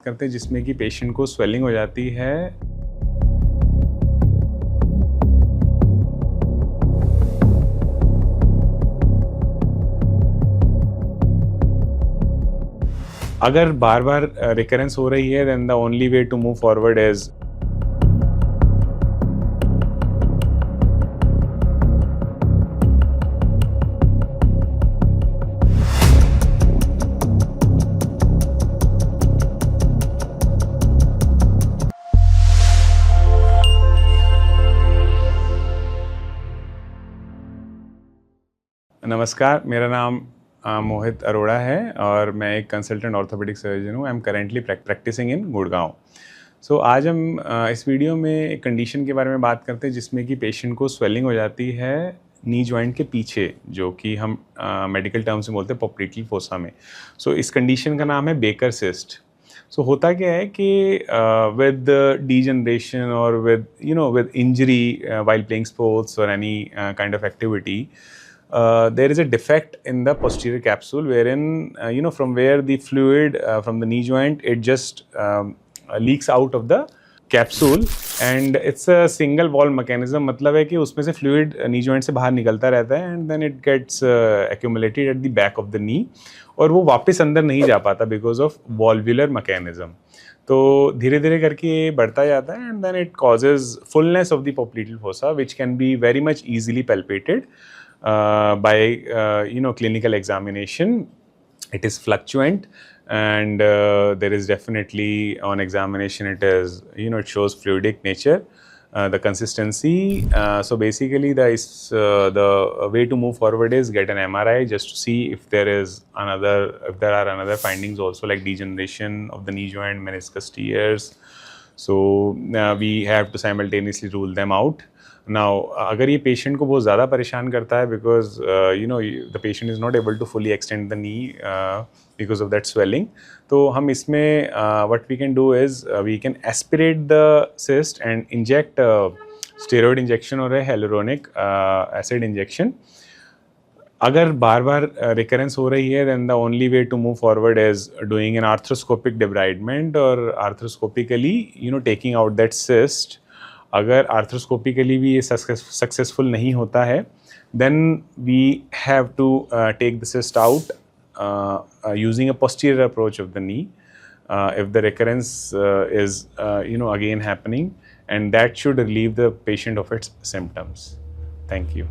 करते हैं जिसमें कि पेशेंट को स्वेलिंग हो जाती है। अगर बार-बार रिकरेंस हो रही है then the only way to move forward is नमस्कार, मेरा नाम मोहित अरोड़ा है और मैं एक कंसल्टेंट ऑर्थोपेडिक सर्जन हूँ। आई एम करेंटली प्रैक्टिसिंग इन गुड़गांव। सो आज हम इस वीडियो में एक कंडीशन के बारे में बात करते हैं जिसमें कि पेशेंट को स्वेलिंग हो जाती है नी जॉइंट के पीछे, जो कि हम मेडिकल टर्म से बोलते हैं पोप्लीटल फोसा में। सो इस कंडीशन का नाम है बेकर सिस्ट। सो होता क्या है कि विद डीजनरेशन और with injury while playing sports or any kind of activity, there is a defect in the posterior capsule wherein from where the fluid from the knee joint, it just leaks out of the capsule and it's a single wall mechanism। मतलब है कि उसमें से fluid knee joint से बाहर निकलता रहता है and then it gets accumulated at the back of the knee और वो वापस अंदर नहीं जा पाता because of valvular mechanism। तो धीरे धीरे करके ये बढ़ता जाता है and then it causes fullness of the popliteal fossa which can be very much easily palpated by clinical examination. It is fluctuant and there is definitely on examination it is it shows fluidic nature, the consistency. So basically the way to move forward is get an MRI just to see if there are another findings also like degeneration of the knee joint, meniscus tears. So we have to simultaneously rule them out. Now अगर ये patient को बहुत ज़्यादा परेशान करता है because the patient is not able to fully extend the knee because of that swelling, तो हम इसमें what we can do is we can aspirate the cyst and inject steroid injection और हेलुरोनिक एसिड इंजेक्शन। अगर बार बार recurrence हो रही है then the only way to move forward is doing an arthroscopic debridement और arthroscopically taking out that cyst. अगर arthroscopically भी ये successful नहीं होता है then we have to take the cyst out using a posterior approach of the knee if the recurrence is again happening, and that should relieve the patient of its symptoms. Thank you.